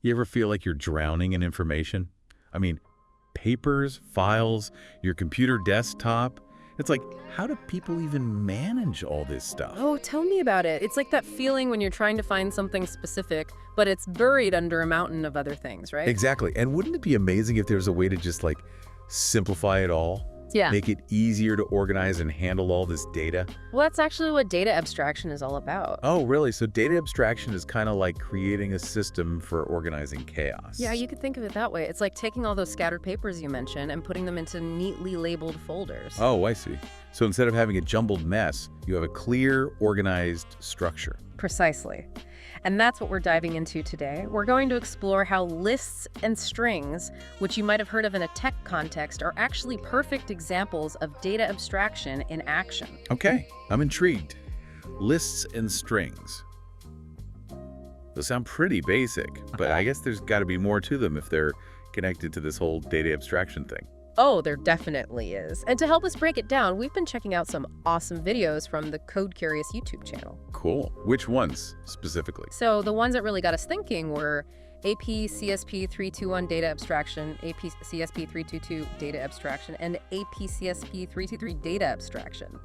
You ever feel like you're drowning in information? I mean, papers, files, your computer desktop. It's like, how do people even manage all this stuff? Oh, tell me about it. It's like that feeling when you're trying to find something specific, but it's buried under a mountain of other things, right? Exactly. And wouldn't it be amazing if there was a way to just like simplify it all? Yeah. Make it easier to organize and handle all this data? Well, that's actually what data abstraction is all about. Oh, really? So data abstraction is kind of like creating a system for organizing chaos. Yeah, you could think of it that way. It's like taking all those scattered papers you mentioned and putting them into neatly labeled folders. Oh, I see. So instead of having a jumbled mess, you have a clear, organized structure. Precisely. And that's what we're diving into today. We're going to explore how lists and strings, which you might have heard of in a tech context, are actually perfect examples of data abstraction in action. Okay, I'm intrigued. Lists and strings. Those sound pretty basic, but I guess there's got to be more to them if they're connected to this whole data abstraction thing. Oh, there definitely is. And to help us break it down, we've been checking out some awesome videos from the Code Curious YouTube channel. Cool. Which ones specifically? So the ones that really got us thinking were APCSP 321 Data Abstraction, APCSP 322 Data Abstraction, and APCSP 323 Data Abstraction.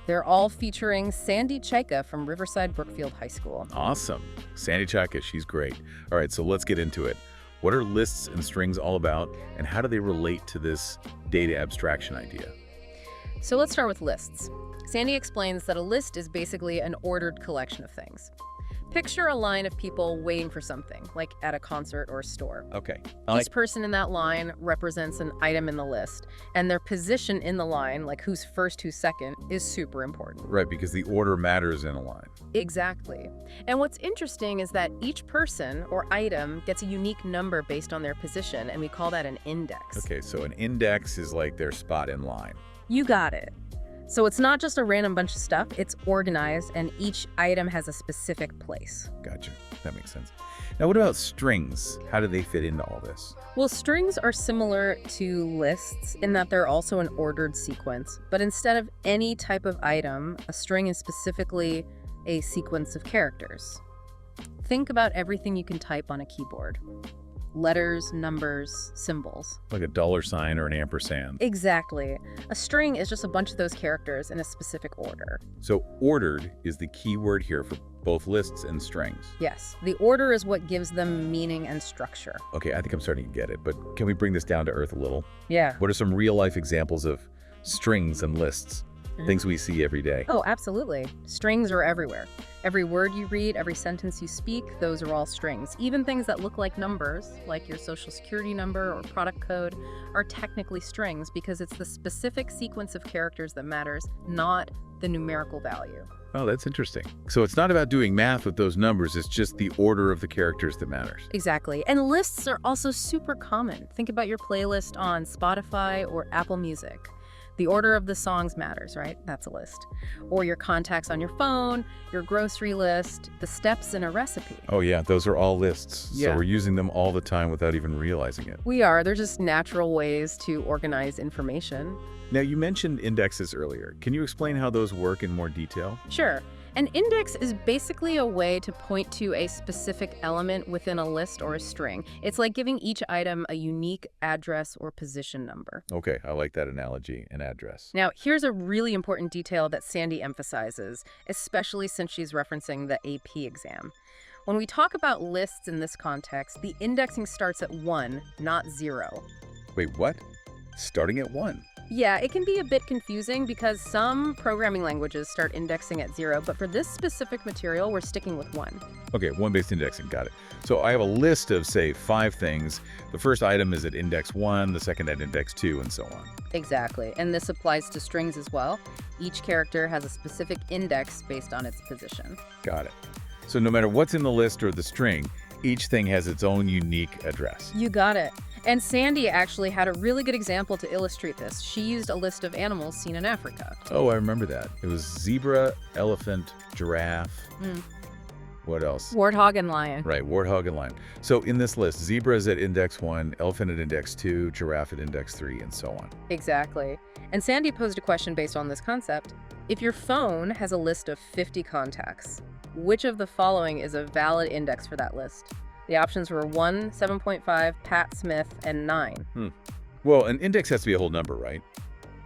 They're all featuring Sandy Chaika from Riverside Brookfield High School. Awesome. Sandy Chaika, she's great. All right, so let's get into it. What are lists and strings all about, and how do they relate to this data abstraction idea? So let's start with lists. Sandy explains that a list is basically an ordered collection of things. Picture a line of people waiting for something, like at a concert or a store. Okay. Each person in that line represents an item in the list, and their position in the line, like who's first, who's second, is super important. Right, because the order matters in a line. Exactly. And what's interesting is that each person or item gets a unique number based on their position, and we call that an index. Okay, so an index is like their spot in line. You got it. So it's not just a random bunch of stuff, it's organized, and each item has a specific place. Gotcha. That makes sense. Now, what about strings? How do they fit into all this? Well, strings are similar to lists in that they're also an ordered sequence, but instead of any type of item, a string is specifically a sequence of characters. Think about everything you can type on a keyboard. Letters, numbers, symbols. Like a dollar sign or an ampersand. Exactly. A string is just a bunch of those characters in a specific order. So ordered is the key word here for both lists and strings. Yes, the order is what gives them meaning and structure. Okay, I think I'm starting to get it, but can we bring this down to earth a little? Yeah. What are some real-life examples of strings and lists? Things we see every day. Oh, absolutely. Strings are everywhere. Every word you read, every sentence you speak, those are all strings. Even things that look like numbers, like your social security number or product code, are technically strings because it's the specific sequence of characters that matters, not the numerical value. Oh, that's interesting. So it's not about doing math with those numbers, it's just the order of the characters that matters. Exactly. And lists are also super common. Think about your playlist on Spotify or Apple Music. The order of the songs matters, right? That's a list. Or your contacts on your phone, your grocery list, the steps in a recipe. Oh yeah, those are all lists. Yeah. So we're using them all the time without even realizing it. We are. They're just natural ways to organize information. Now, you mentioned indexes earlier. Can you explain how those work in more detail? Sure. An index is basically a way to point to a specific element within a list or a string. It's like giving each item a unique address or position number. Okay, I like that analogy, an address. Now, here's a really important detail that Sandy emphasizes, especially since she's referencing the AP exam. When we talk about lists in this context, the indexing starts at 1, not 0. Wait, what? Starting at 1? Yeah, it can be a bit confusing because some programming languages start indexing at 0, but for this specific material, we're sticking with 1. Okay, one-based indexing, got it. So I have a list of, say, 5 things. The first item is at index 1, the second at index 2, and so on. Exactly, and this applies to strings as well. Each character has a specific index based on its position. Got it. So no matter what's in the list or the string, each thing has its own unique address. You got it. And Sandy actually had a really good example to illustrate this. She used a list of animals seen in Africa. Oh, I remember that. It was zebra, elephant, giraffe. What else? Warthog and lion. Right, warthog and lion. So in this list, zebra is at index 1, elephant at index 2, giraffe at index 3, and so on. Exactly. And Sandy posed a question based on this concept. If your phone has a list of 50 contacts, which of the following is a valid index for that list? The options were 1, 7.5, Pat Smith, and 9. Well, an index has to be a whole number, right?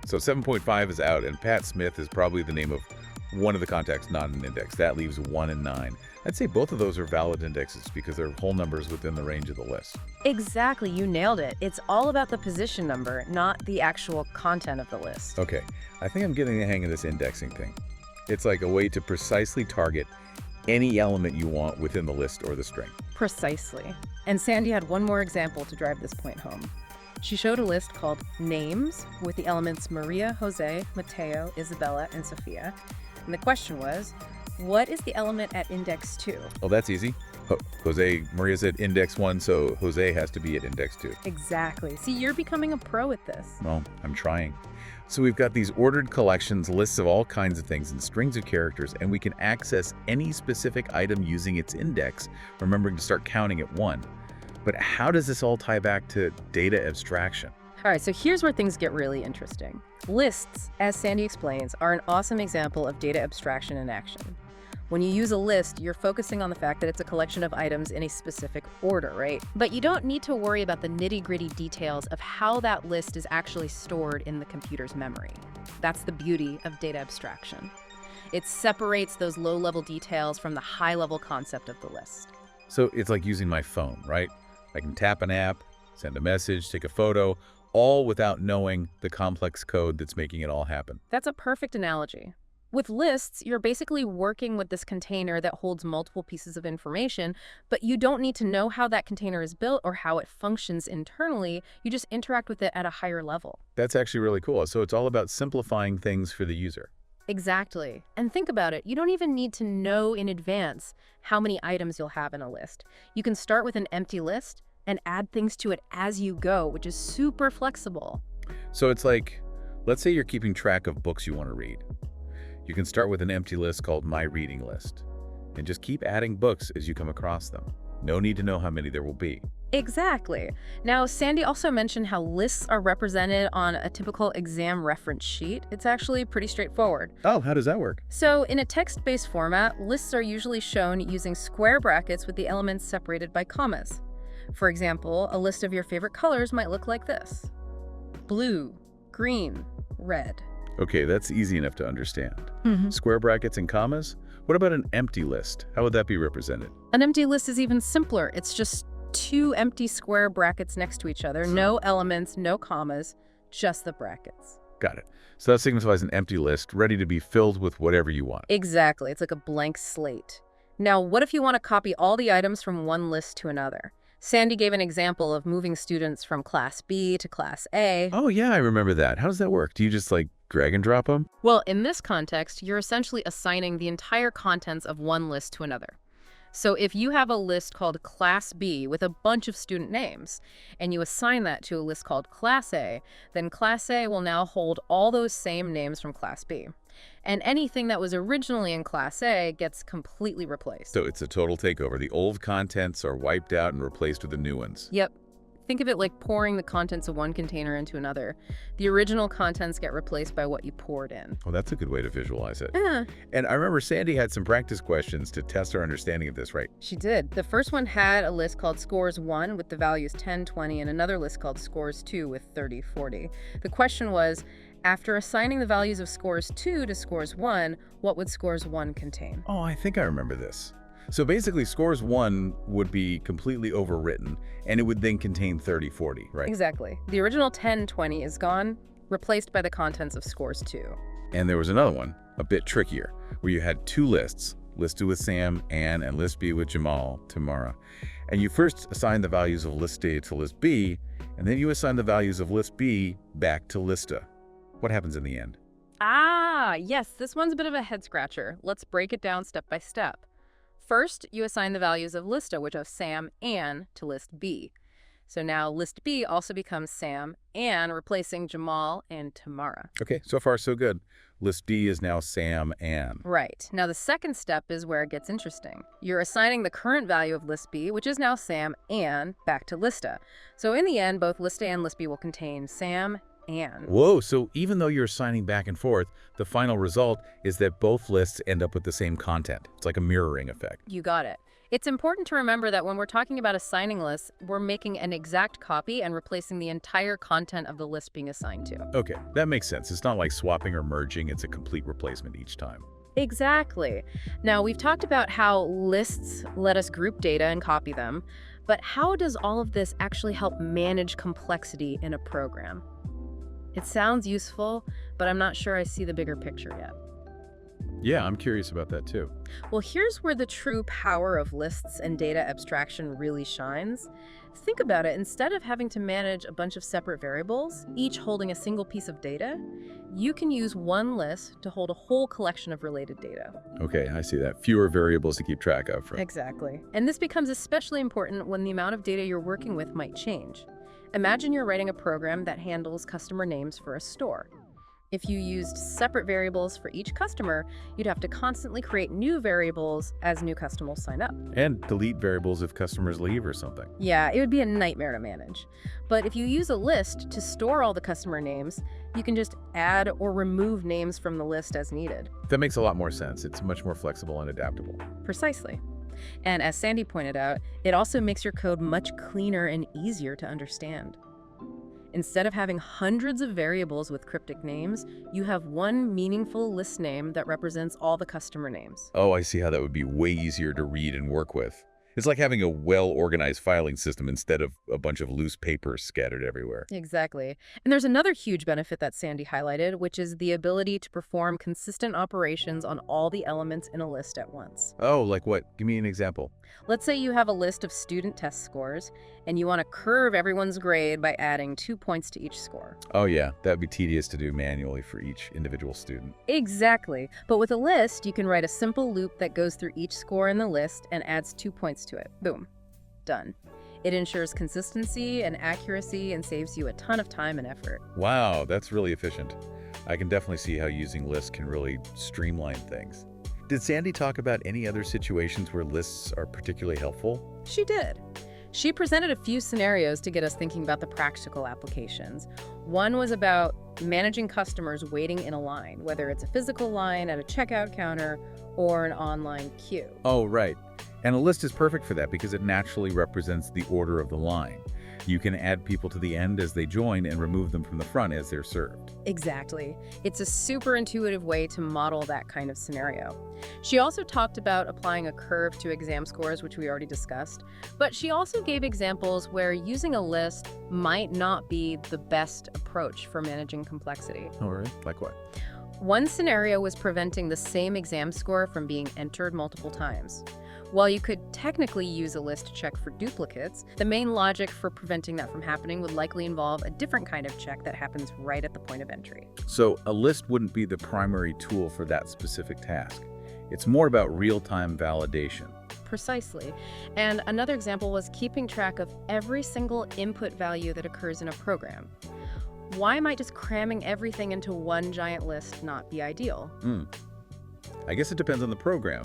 So 7.5 is out, and Pat Smith is probably the name of one of the contacts, not an index. That leaves 1 and 9. I'd say both of those are valid indexes because they're whole numbers within the range of the list. Exactly, you nailed it. It's all about the position number, not the actual content of the list. Okay, I think I'm getting the hang of this indexing thing. It's like a way to precisely target any element you want within the list or the string. Precisely. And Sandy had one more example to drive this point home. She showed a list called Names with the elements Maria, Jose, Mateo, Isabella, and Sophia. And the question was, what is the element at index 2? Oh, that's easy. Maria's at index 1, so Jose has to be at index 2. Exactly. See, you're becoming a pro at this. Well, I'm trying. So we've got these ordered collections, lists of all kinds of things and strings of characters, and we can access any specific item using its index, remembering to start counting at 1. But how does this all tie back to data abstraction? All right, so here's where things get really interesting. Lists, as Sandy explains, are an awesome example of data abstraction in action. When you use a list, you're focusing on the fact that it's a collection of items in a specific order, right? But you don't need to worry about the nitty-gritty details of how that list is actually stored in the computer's memory. That's the beauty of data abstraction. It separates those low-level details from the high-level concept of the list. So it's like using my phone, right? I can tap an app, send a message, take a photo, all without knowing the complex code that's making it all happen. That's a perfect analogy. With lists, you're basically working with this container that holds multiple pieces of information, but you don't need to know how that container is built or how it functions internally. You just interact with it at a higher level. That's actually really cool. So it's all about simplifying things for the user. Exactly. And think about it. You don't even need to know in advance how many items you'll have in a list. You can start with an empty list and add things to it as you go, which is super flexible. So it's like, let's say you're keeping track of books you want to read. You can start with an empty list called My Reading List, and just keep adding books as you come across them. No need to know how many there will be. Exactly. Now, Sandy also mentioned how lists are represented on a typical exam reference sheet. It's actually pretty straightforward. Oh, how does that work? So in a text-based format, lists are usually shown using square brackets with the elements separated by commas. For example, a list of your favorite colors might look like this: blue, green, red. Okay, that's easy enough to understand. Mm-hmm. Square brackets and commas? What about an empty list? How would that be represented? An empty list is even simpler. It's just two empty square brackets next to each other. No elements, no commas, just the brackets. Got it. So that signifies an empty list ready to be filled with whatever you want. Exactly. It's like a blank slate. Now, what if you want to copy all the items from one list to another? Sandy gave an example of moving students from Class B to Class A. Oh, yeah, I remember that. How does that work? Do you just, drag and drop them? Well, in this context, you're essentially assigning the entire contents of one list to another. So if you have a list called Class B with a bunch of student names, and you assign that to a list called Class A, then Class A will now hold all those same names from Class B. And anything that was originally in Class A gets completely replaced. So it's a total takeover. The old contents are wiped out and replaced with the new ones. Yep. Think of it like pouring the contents of one container into another. The original contents get replaced by what you poured in. Oh, that's a good way to visualize it. Yeah. And I remember Sandy had some practice questions to test our understanding of this, right? She did. The first one had a list called Scores 1 with the values 10, 20, and another list called Scores 2 with 30, 40. The question was, after assigning the values of Scores 2 to Scores 1, what would Scores 1 contain? Oh, I think I remember this. So basically, Scores 1 would be completely overwritten, and it would then contain 30, 40, right? Exactly. The original 10, 20 is gone, replaced by the contents of Scores 2. And there was another one, a bit trickier, where you had two lists, list A with Sam, Ann, and list B with Jamal, Tamara. And you first assign the values of list A to list B, and then you assign the values of list B back to list A. What happens in the end? Ah, yes, this one's a bit of a head-scratcher. Let's break it down step by step. First, you assign the values of list A, which are Sam, Ann, to list B. So now list B also becomes Sam, Ann, replacing Jamal and Tamara. Okay, so far so good. List D is now Sam, Ann. Right. Now the second step is where it gets interesting. You're assigning the current value of list B, which is now Sam, Ann, back to list A. So in the end, both list A and list B will contain Sam, Ann. Whoa, so even though you're assigning back and forth, the final result is that both lists end up with the same content. It's like a mirroring effect. You got it. It's important to remember that when we're talking about assigning lists, we're making an exact copy and replacing the entire content of the list being assigned to. Okay, that makes sense. It's not like swapping or merging, it's a complete replacement each time. Exactly. Now, we've talked about how lists let us group data and copy them, but how does all of this actually help manage complexity in a program? It sounds useful, but I'm not sure I see the bigger picture yet. Yeah, I'm curious about that too. Well, here's where the true power of lists and data abstraction really shines. Think about it. Instead of having to manage a bunch of separate variables, each holding a single piece of data, you can use one list to hold a whole collection of related data. Okay, I see that. Fewer variables to keep track of. Right? Exactly. And this becomes especially important when the amount of data you're working with might change. Imagine you're writing a program that handles customer names for a store. If you used separate variables for each customer, you'd have to constantly create new variables as new customers sign up. And delete variables if customers leave or something. Yeah, it would be a nightmare to manage. But if you use a list to store all the customer names, you can just add or remove names from the list as needed. That makes a lot more sense. It's much more flexible and adaptable. Precisely. And as Sandy pointed out, it also makes your code much cleaner and easier to understand. Instead of having hundreds of variables with cryptic names, you have one meaningful list name that represents all the customer names. Oh, I see how that would be way easier to read and work with. It's like having a well-organized filing system instead of a bunch of loose papers scattered everywhere. Exactly. And there's another huge benefit that Sandy highlighted, which is the ability to perform consistent operations on all the elements in a list at once. Oh, like what? Give me an example. Let's say you have a list of student test scores, and you want to curve everyone's grade by adding 2 points to each score. Oh yeah, that'd be tedious to do manually for each individual student. Exactly. But with a list, you can write a simple loop that goes through each score in the list and adds 2 points to it. Boom. Done. It ensures consistency and accuracy and saves you a ton of time and effort. Wow, that's really efficient. I can definitely see how using lists can really streamline things. Did Sandy talk about any other situations where lists are particularly helpful? She did. She presented a few scenarios to get us thinking about the practical applications. One was about managing customers waiting in a line, whether it's a physical line at a checkout counter or an online queue. Oh, right. And a list is perfect for that because it naturally represents the order of the line. You can add people to the end as they join and remove them from the front as they're served. Exactly. It's a super intuitive way to model that kind of scenario. She also talked about applying a curve to exam scores, which we already discussed, but she also gave examples where using a list might not be the best approach for managing complexity. All right. Like what? One scenario was preventing the same exam score from being entered multiple times. While you could technically use a list to check for duplicates, the main logic for preventing that from happening would likely involve a different kind of check that happens right at the point of entry. So a list wouldn't be the primary tool for that specific task. It's more about real-time validation. Precisely. And another example was keeping track of every single input value that occurs in a program. Why might just cramming everything into one giant list not be ideal? I guess it depends on the program.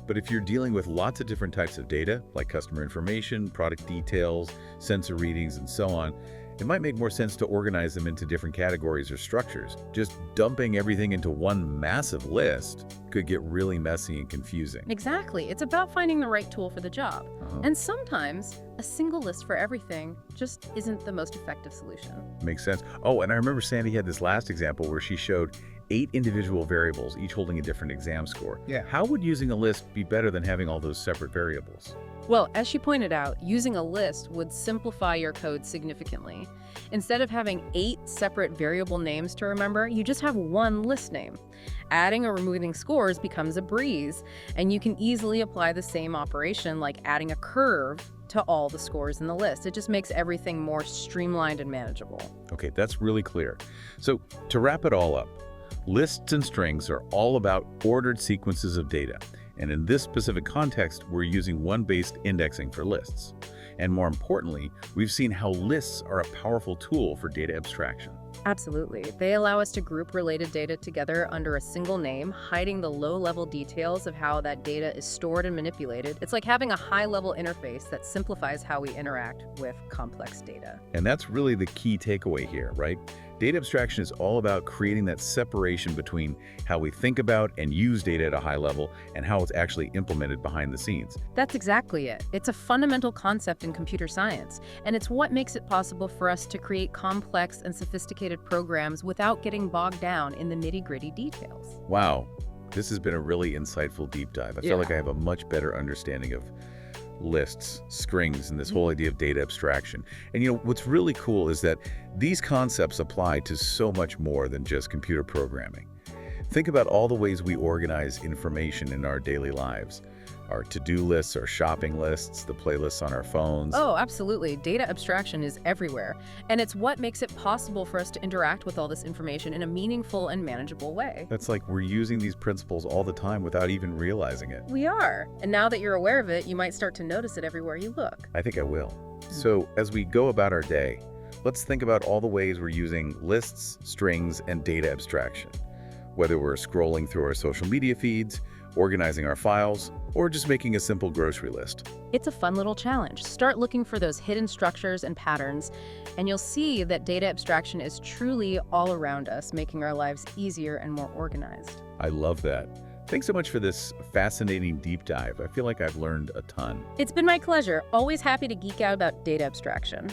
But if you're dealing with lots of different types of data, like customer information, product details, sensor readings, and so on, it might make more sense to organize them into different categories or structures. Just dumping everything into one massive list could get really messy and confusing. Exactly. It's about finding the right tool for the job. And sometimes a single list for everything just isn't the most effective solution. Makes sense. Oh, and I remember Sandy had this last example where she showed 8 individual variables, each holding a different exam score. Yeah. How would using a list be better than having all those separate variables? Well, as she pointed out, using a list would simplify your code significantly. Instead of having 8 separate variable names to remember, you just have one list name. Adding or removing scores becomes a breeze, and you can easily apply the same operation like adding a curve to all the scores in the list. It just makes everything more streamlined and manageable. Okay, that's really clear. So to wrap it all up, lists and strings are all about ordered sequences of data. And in this specific context, we're using one-based indexing for lists. And more importantly, we've seen how lists are a powerful tool for data abstraction. Absolutely. They allow us to group related data together under a single name, hiding the low-level details of how that data is stored and manipulated. It's like having a high-level interface that simplifies how we interact with complex data. And that's really the key takeaway here, right? Data abstraction is all about creating that separation between how we think about and use data at a high level and how it's actually implemented behind the scenes. That's exactly it. It's a fundamental concept in computer science, and it's what makes it possible for us to create complex and sophisticated programs without getting bogged down in the nitty-gritty details. Wow, this has been a really insightful deep dive. I feel like I have a much better understanding of lists, strings, and this whole idea of data abstraction. And what's really cool is that these concepts apply to so much more than just computer programming. Think about all the ways we organize information in our daily lives. Our to-do lists, our shopping lists, the playlists on our phones. Oh, absolutely. Data abstraction is everywhere, and it's what makes it possible for us to interact with all this information in a meaningful and manageable way. That's like we're using these principles all the time without even realizing it. We are. And now that you're aware of it, you might start to notice it everywhere you look. I think I will. So as we go about our day, let's think about all the ways we're using lists, strings, and data abstraction. Whether we're scrolling through our social media feeds, organizing our files, or just making a simple grocery list. It's a fun little challenge. Start looking for those hidden structures and patterns, and you'll see that data abstraction is truly all around us, making our lives easier and more organized. I love that. Thanks so much for this fascinating deep dive. I feel like I've learned a ton. It's been my pleasure. Always happy to geek out about data abstraction.